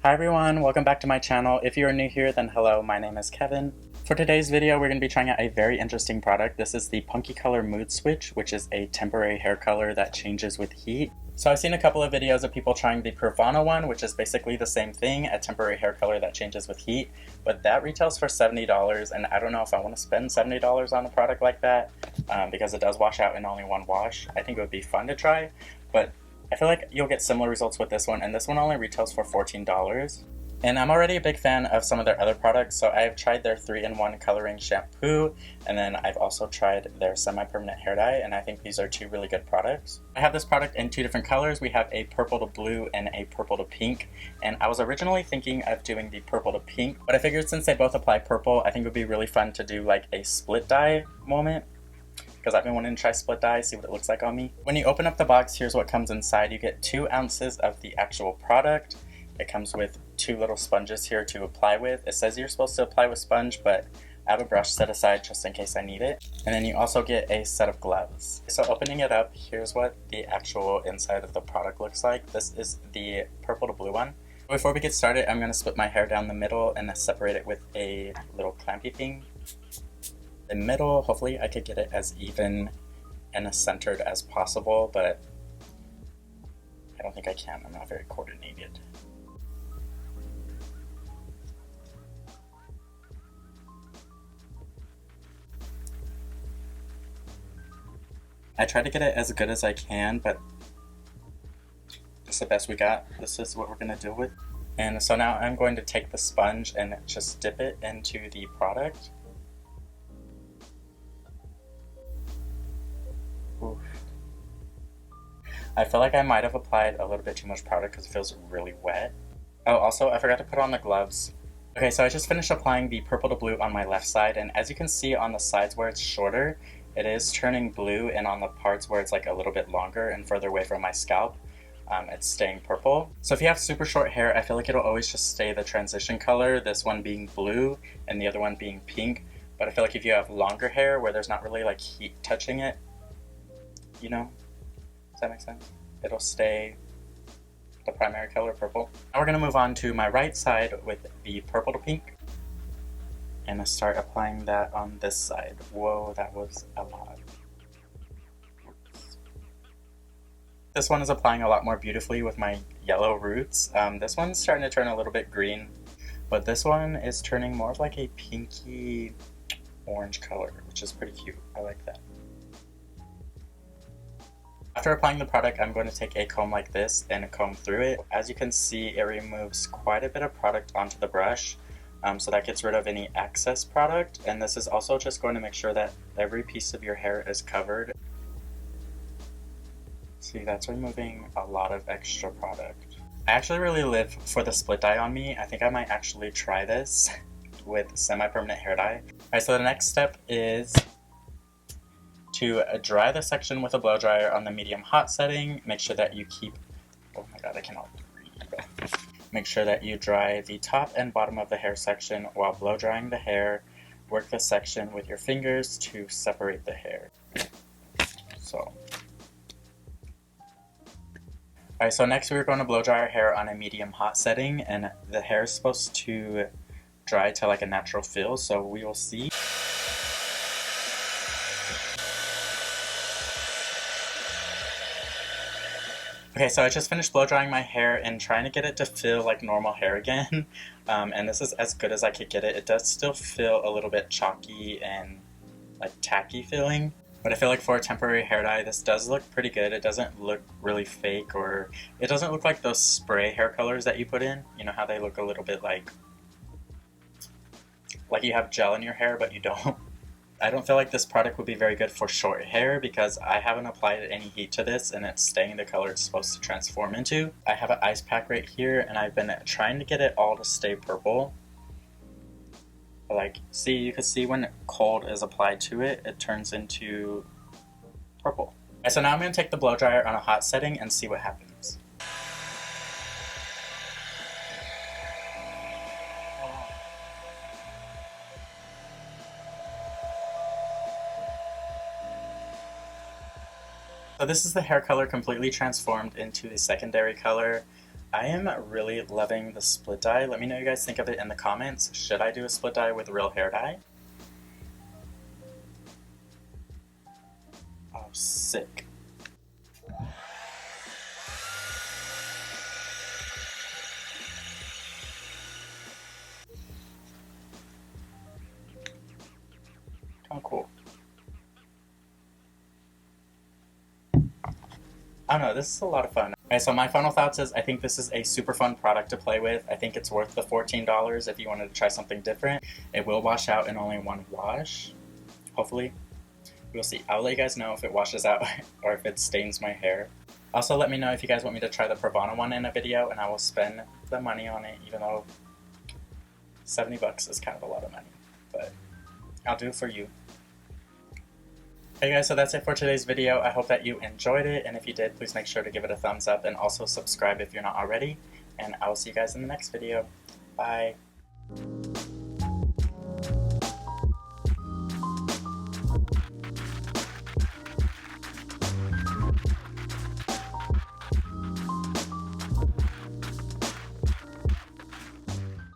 Hi everyone, welcome back to my channel. If you are new here, then hello, my name is Kevin. For today's video, we're going to be trying out a very interesting product. This is the Punky Colors Mood Switch, which is a temporary hair color that changes with heat. So I've seen a couple of videos of people trying the Pravana one, which is basically the same thing, a temporary hair color that changes with heat, but that retails for $70, and I don't know if I want to spend $70 on a product like that, because it does wash out in only one wash. I think it would be fun to try, but I feel like you'll get similar results with this one, and this one only retails for $14. And I'm already a big fan of some of their other products, so I've tried their 3-in-1 coloring shampoo, and then I've also tried their semi-permanent hair dye, and I think these are two really good products. I have this product in two different colors. We have a purple to blue and a purple to pink, and I was originally thinking of doing the purple to pink, but I figured since they both apply purple, I think it would be really fun to do like a split dye moment, because I've been wanting to try split dye, see what it looks like on me. When you open up the box, here's what comes inside. You get 2 ounces of the actual product. It comes with 2 little sponges here to apply with. It says you're supposed to apply with sponge, but I have a brush set aside just in case I need it. And then you also get a set of gloves. So opening it up, here's what the actual inside of the product looks like. This is the purple to blue one. Before we get started, I'm going to split my hair down the middle and separate it with a little clampy thing. The middle, hopefully I could get it as even and as centered as possible, but I don't think I can. I'm not very coordinated. I try to get it as good as I can, but it's the best we got. This is what we're going to deal with. And so now I'm going to take the sponge and just dip it into the product. Oof. I feel like I might have applied a little bit too much product because it feels really wet. Oh, also, I forgot to put on the gloves. Okay, so I just finished applying the purple to blue on my left side, and as you can see on the sides where it's shorter, it is turning blue, and on the parts where it's like a little bit longer and further away from my scalp, it's staying purple. So if you have super short hair, I feel like it'll always just stay the transition color, this one being blue and the other one being pink. But I feel like if you have longer hair where there's not really like heat touching it, you know, does that make sense? It'll stay the primary color purple. Now we're going to move on to my right side with the purple to pink. And I start applying that on this side. Whoa, that was a lot. Oops. This one is applying a lot more beautifully with my yellow roots. This one's starting to turn a little bit green, but this one is turning more of like a pinky orange color, which is pretty cute. I like that. After applying the product, I'm going to take a comb like this and comb through it. As you can see, it removes quite a bit of product onto the brush. So that gets rid of any excess product, and this is also just going to make sure that every piece of your hair is covered. See, that's removing a lot of extra product. I actually really live for the split dye on me. I think I might actually try this with semi-permanent hair dye. Alright, so the next step is to dry the section with a blow dryer on the medium hot setting. Make sure that you keep, oh my god, I cannot breathe. Make sure that you dry the top and bottom of the hair section while blow drying the hair. Work the section with your fingers to separate the hair. Alright, so next we're going to blow dry our hair on a medium hot setting, and the hair is supposed to dry to like a natural feel, so we will see. Okay, so I just finished blow drying my hair and trying to get it to feel like normal hair again, and this is as good as I could get it. It does still feel a little bit chalky and like tacky feeling, but I feel like for a temporary hair dye, this does look pretty good. It doesn't look really fake, or it doesn't look like those spray hair colors that you put in. You know how they look a little bit like you have gel in your hair, but you don't. I don't feel like this product would be very good for short hair because I haven't applied any heat to this and it's staying the color it's supposed to transform into. I have an ice pack right here and I've been trying to get it all to stay purple. But like, see, you can see when cold is applied to it, it turns into purple. Okay, so now I'm going to take the blow dryer on a hot setting and see what happens. So this is the hair color completely transformed into the secondary color. I am really loving the split dye. Let me know what you guys think of it in the comments. Should I do a split dye with real hair dye? Oh, sick. Oh, cool. I don't know, this is a lot of fun. Okay, so my final thoughts is I think this is a super fun product to play with. I think it's worth the $14 if you wanted to try something different. It will wash out in only one wash, hopefully. We'll see. I'll let you guys know if it washes out or if it stains my hair. Also, let me know if you guys want me to try the Pravana one in a video, and I will spend the money on it, even though 70 bucks is kind of a lot of money, but I'll do it for you. Hey guys, so that's it for today's video. I hope that you enjoyed it, and if you did, please make sure to give it a thumbs up and also subscribe if you're not already, and I will see you guys in the next video. Bye!